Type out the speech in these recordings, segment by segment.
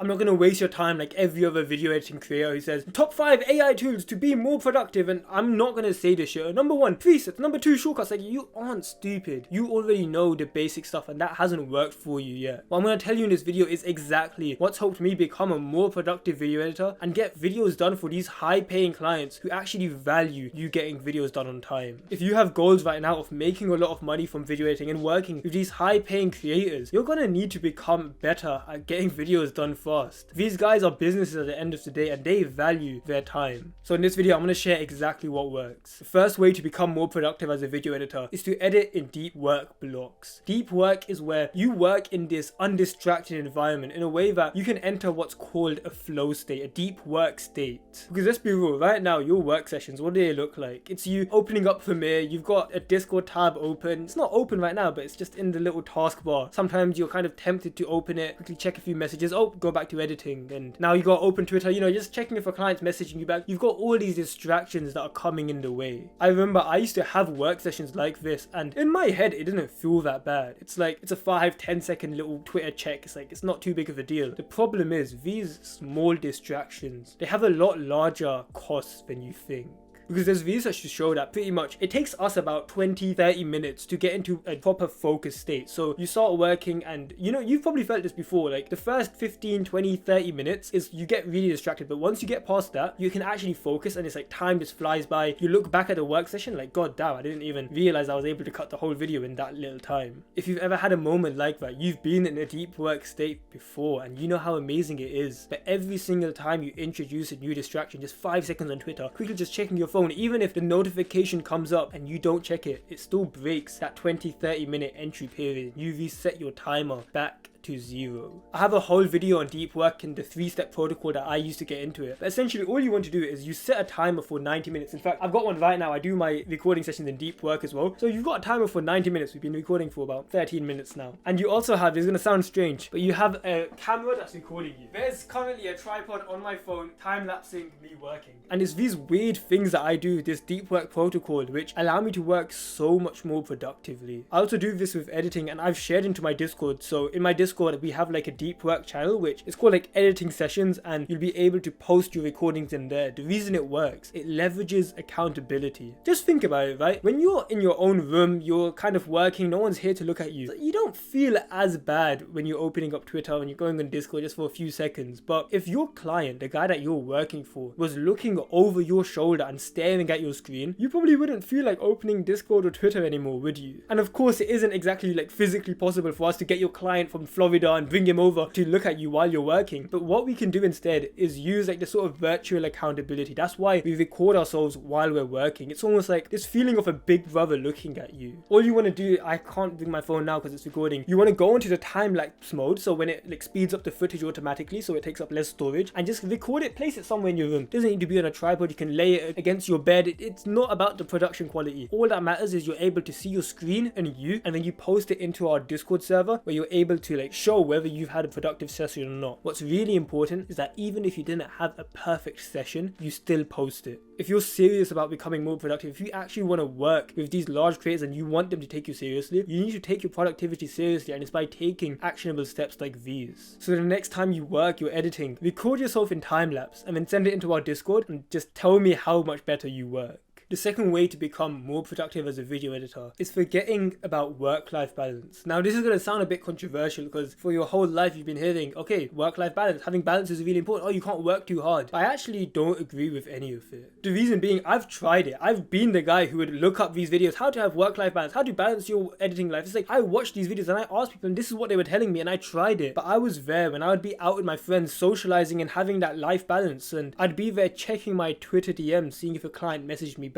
I'm not going to waste your time like every other video editing creator who says top 5 AI tools to be more productive, and I'm not going to say this shit. Number 1, presets. Number 2, shortcuts. Like, you aren't stupid. You already know the basic stuff, and that hasn't worked for you yet. What I'm going to tell you in this video is exactly what's helped me become a more productive video editor and get videos done for these high paying clients who actually value you getting videos done on time. If you have goals right now of making a lot of money from video editing and working with these high paying creators, you're going to need to become better at getting videos done fast. These guys are businesses at the end of the day, and they value their time. So in this video, I'm going to share exactly what works. The first way to become more productive as a video editor is to edit in deep work blocks. Deep work is where you work in this undistracted environment in a way that you can enter what's called a flow state, a deep work state. Because let's be real, right now your work sessions, what do they look like? It's you opening up Premiere, you've got a Discord tab open. It's not open right now, but it's just in the little taskbar. Sometimes you're kind of tempted to open it, quickly check a few messages, oh, go back to editing, and now you got open Twitter, you know, just checking if a client's messaging you back. You've got all these distractions that are coming in the way. I remember I used to have work sessions like this, and in my head it didn't feel that bad. It's like, it's a 5-10 second little Twitter check. It's like, it's not too big of a deal. The problem is these small distractions, they have a lot larger costs than you think. Because there's research to show that pretty much it takes us about 20-30 minutes to get into a proper focus state. So you start working, and you know, you've probably felt this before, like the first 15-20-30 minutes is you get really distracted, but once you get past that, you can actually focus, and it's like time just flies by. You look back at the work session like, god damn, I didn't even realize I was able to cut the whole video in that little time. If you've ever had a moment like that, you've been in a deep work state before, and you know how amazing it is. But every single time you introduce a new distraction, just 5 seconds on Twitter, quickly just checking your phone, even if the notification comes up and you don't check it, it still breaks that 20-30 minute entry period. You reset your timer back to 0. I have a whole video on deep work and the 3-step protocol that I use to get into it. But essentially all you want to do is you set a timer for 90 minutes. In fact, I've got one right now. I do my recording sessions in deep work as well. So you've got a timer for 90 minutes. We've been recording for about 13 minutes now. And you also have, it's going to sound strange, but you have a camera that's recording you. There's currently a tripod on my phone time-lapsing me working. And it's these weird things that I do, this deep work protocol, which allow me to work so much more productively. I also do this with editing, and I've shared into my Discord. So in my Discord, we have like a deep work channel, which is called like editing sessions, and you'll be able to post your recordings in there. The reason it works, it leverages accountability. Just think about it, right? When you're in your own room, you're kind of working, no one's here to look at you. You don't feel as bad when you're opening up Twitter and you're going on Discord just for a few seconds. But if your client, the guy that you're working for, was looking over your shoulder and staring at your screen, you probably wouldn't feel like opening Discord or Twitter anymore, would you? And of course, it isn't exactly like physically possible for us to get your client from Florida and bring him over to look at you while you're working. But what we can do instead is use like the sort of virtual accountability. That's why we record ourselves while we're working. It's almost like this feeling of a big brother looking at you. All you want to do, I can't bring my phone now because it's recording. You want to go into the time-lapse mode, so when it like speeds up the footage automatically, so it takes up less storage, and just record it, place it somewhere in your room. It doesn't need to be on a tripod. You can lay it against your bed. It's not about the production quality. All that matters is you're able to see your screen and you, and then you post it into our Discord server where you're able to like show whether you've had a productive session or not. What's really important is that even if you didn't have a perfect session, you still post it. If you're serious about becoming more productive, if you actually want to work with these large creators and you want them to take you seriously, you need to take your productivity seriously, and it's by taking actionable steps like these. So the next time you work, you're editing, record yourself in time lapse and then send it into our Discord and just tell me how much better you work. The second way to become more productive as a video editor is forgetting about work-life balance. Now, this is going to sound a bit controversial because for your whole life you've been hearing, okay, work-life balance, having balance is really important. Oh, you can't work too hard. I actually don't agree with any of it. The reason being, I've tried it. I've been the guy who would look up these videos, how to have work-life balance, how to balance your editing life. It's like, I watched these videos and I asked people and this is what they were telling me and I tried it. But I was there when I would be out with my friends, socializing and having that life balance, and I'd be there checking my Twitter DMs, seeing if a client messaged me back.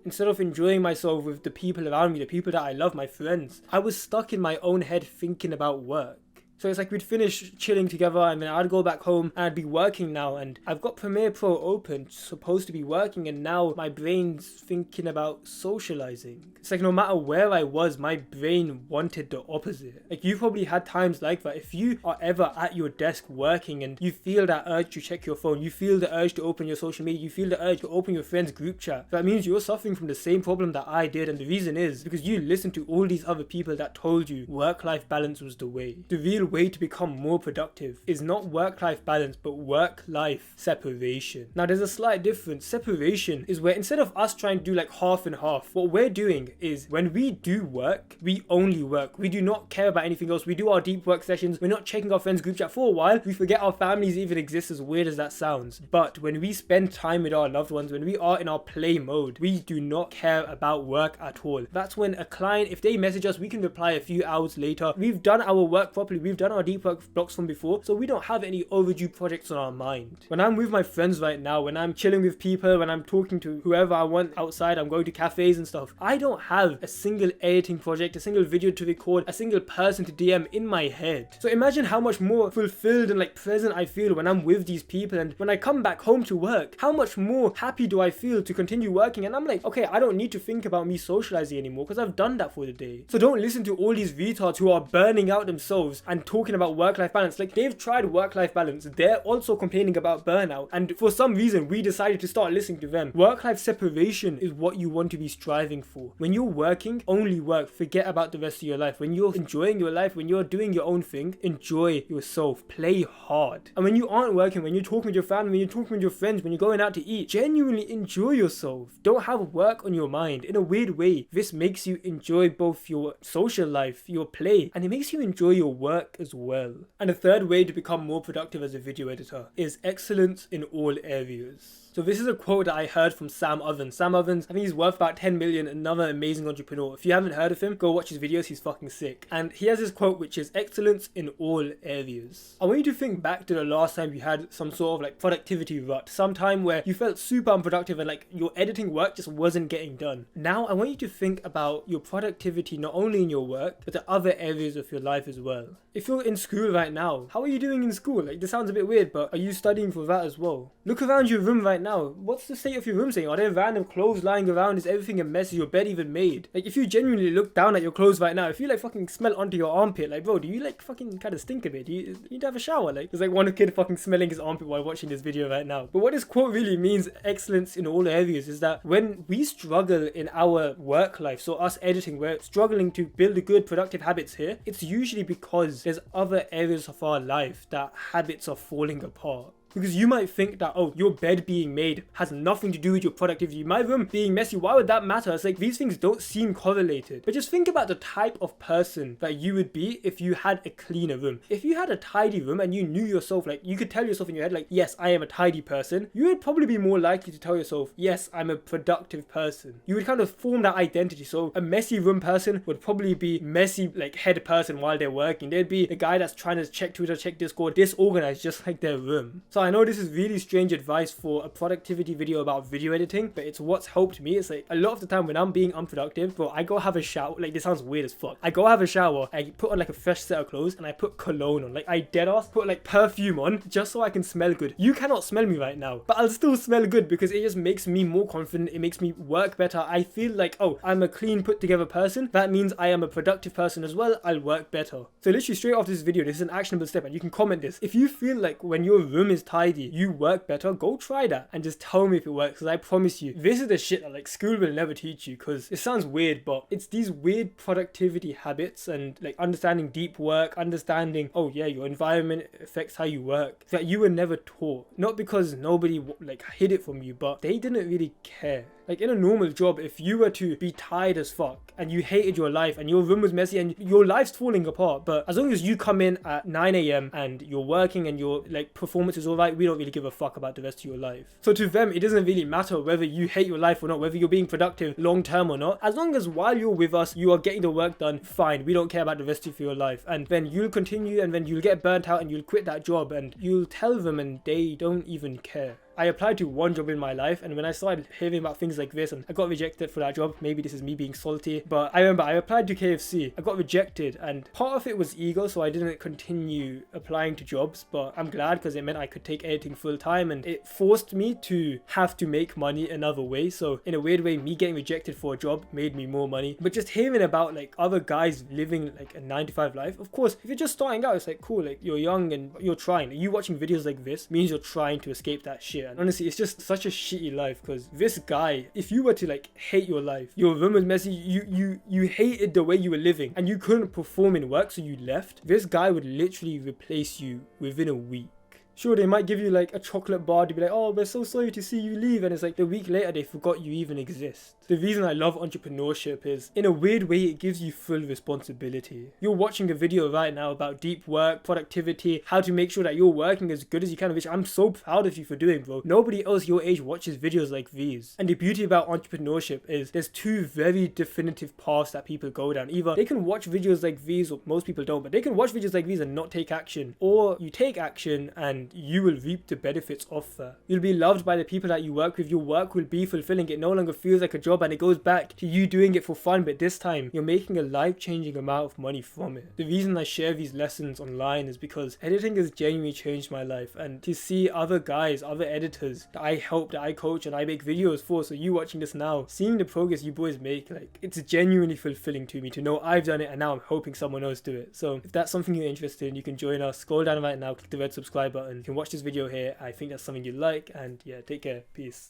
Instead of enjoying myself with the people around me, the people that I love, my friends, I was stuck in my own head thinking about work. So it's like we'd finish chilling together and then I'd go back home and I'd be working now, and I've got Premiere Pro open, supposed to be working, and now my brain's thinking about socializing. It's like no matter where I was, my brain wanted the opposite. Like you've probably had times like that. If you are ever at your desk working and you feel that urge to check your phone, you feel the urge to open your social media, you feel the urge to open your friend's group chat, that means you're suffering from the same problem that I did, and the reason is because you listened to all these other people that told you work-life balance was the way. The real real way to become more productive is not work-life balance, but work-life separation. Now there's a slight difference. Separation is where instead of us trying to do like half and half, what we're doing is when we do work, we only work. We do not care about anything else. We do our deep work sessions. We're not checking our friends' group chat for a while. We forget our families even exist, as weird as that sounds. But when we spend time with our loved ones, when we are in our play mode, we do not care about work at all. That's when a client, if they message us, we can reply a few hours later. We've done our work properly. We've done our deep work blocks from before, so we don't have any overdue projects on our mind. When I'm with my friends right now, when I'm chilling with people, when I'm talking to whoever I want outside, I'm going to cafes and stuff, I don't have a single editing project, a single video to record, a single person to DM in my head. So imagine how much more fulfilled and like present I feel when I'm with these people, and when I come back home to work, how much more happy do I feel to continue working? And I'm like, okay, I don't need to think about me socializing anymore because I've done that for the day. So don't listen to all these retards who are burning out themselves and talking about work-life balance. Like, they've tried work-life balance, they're also complaining about burnout, and for some reason we decided to start listening to them. Work-life separation is what you want to be striving for. When you're working, only work. Forget about the rest of your life. When you're enjoying your life, when you're doing your own thing, enjoy yourself. Play hard. And when you aren't working, when you're talking with your family, when you're talking with your friends, when you're going out to eat, genuinely enjoy yourself. Don't have work on your mind. In a weird way, this makes you enjoy both your social life, your play, and it makes you enjoy your work as well. And the third way to become more productive as a video editor is excellence in all areas. So this is a quote that I heard from Sam Ovens. Sam Ovens, I think he's worth about 10 million, another amazing entrepreneur. If you haven't heard of him, go watch his videos, he's fucking sick. And he has this quote which is excellence in all areas. I want you to think back to the last time you had some sort of like productivity rut, some time where you felt super unproductive and like your editing work just wasn't getting done. Now I want you to think about your productivity not only in your work, but the other areas of your life as well. If you're in school right now, how are you doing in school? Like, this sounds a bit weird, but are you studying for that as well? Look around your room right now. What's the state of your room saying? Are there random clothes lying around? Is everything a mess? Is your bed even made? Like, if you genuinely look down at your clothes right now, if you like fucking smell onto your armpit, like, bro, do you like fucking kind of stink a bit? Do you need to have a shower? Like, there's like one kid fucking smelling his armpit while watching this video right now. But what this quote really means, excellence in all areas, is that when we struggle in our work life, so us editing, we're struggling to build good productive habits here, it's usually because there's other areas of our life that habits are falling apart. Because you might think that, oh, your bed being made has nothing to do with your productivity. My room being messy, why would that matter? It's like, these things don't seem correlated. But just think about the type of person that you would be if you had a cleaner room. If you had a tidy room and you knew yourself, like, you could tell yourself in your head, like, yes, I am a tidy person, you would probably be more likely to tell yourself, yes, I'm a productive person. You would kind of form that identity. So a messy room person would probably be messy, like, head person while they're working. They'd be the guy that's trying to check Twitter, check Discord, disorganized, just like their room. So I know this is really strange advice for a productivity video about video editing, but it's what's helped me. It's like, a lot of the time when I'm being unproductive, bro, I go have a shower. Like, this sounds weird as fuck. I go have a shower, I put on like a fresh set of clothes, and I put cologne on. Like, I deadass put like perfume on just so I can smell good. You cannot smell me right now, but I'll still smell good because it just makes me more confident. It makes me work better. I feel like, oh, I'm a clean, put together person. That means I am a productive person as well. I'll work better. So literally straight after this video, this is an actionable step, and you can comment this. If you feel like when your room is tidy, you work better, go try that and just tell me if it works, because I promise you, this is the shit that like school will never teach you, because it sounds weird, but it's these weird productivity habits and like understanding deep work, understanding, oh yeah, your environment affects how you work, that you were never taught. Not because nobody like hid it from you, but they didn't really care. Like, in a normal job, if you were to be tired as fuck and you hated your life and your room was messy and your life's falling apart, but as long as you come in at 9 a.m. and you're working and your like performance is alright, we don't really give a fuck about the rest of your life. So to them, it doesn't really matter whether you hate your life or not, whether you're being productive long term or not. As long as while you're with us, you are getting the work done, fine. We don't care about the rest of your life. And then you'll continue, and then you'll get burnt out and you'll quit that job, and you'll tell them and they don't even care. I applied to one job in my life, and when I started hearing about things like this, and I got rejected for that job, maybe this is me being salty, but I remember I applied to KFC, I got rejected, and part of it was ego, so I didn't continue applying to jobs, but I'm glad because it meant I could take editing full time, and it forced me to have to make money another way. So in a weird way, me getting rejected for a job made me more money. But just hearing about like other guys living like a 9-to-5 life, of course, if you're just starting out, it's like cool, like you're young and you're trying. You watching videos like this means you're trying to escape that shit. shit. And honestly, it's just such a shitty life, because this guy, if you were to like hate your life, your room was messy, you hated the way you were living, and you couldn't perform in work, so you left, this guy would literally replace you within a week. Sure, they might give you like a chocolate bar to be like, oh, we're so sorry to see you leave, and it's like the week later they forgot you even exist. The reason I love entrepreneurship is, in a weird way, it gives you full responsibility. You're watching a video right now about deep work, productivity, how to make sure that you're working as good as you can, which I'm so proud of you for doing, bro. Nobody else your age watches videos like these. And the beauty about entrepreneurship is there's two very definitive paths that people go down. Either they can watch videos like these, or most people don't, but they can watch videos like these and not take action, or you take action and you will reap the benefits of that. You'll be loved by the people that you work with. Your work will be fulfilling. It no longer feels like a job, and it goes back to you doing it for fun, but this time you're making a life-changing amount of money from it. The reason I share these lessons online is because editing has genuinely changed my life, and to see other guys, other editors that I help, that I coach, and I make videos for, so you watching this now, seeing the progress you boys make, like, it's genuinely fulfilling to me to know I've done it and now I'm helping someone else do it. So if that's something you're interested in, you can join us. Scroll down right now, click the red subscribe button. You can watch this video here. I think that's something you like, and yeah, take care. Peace.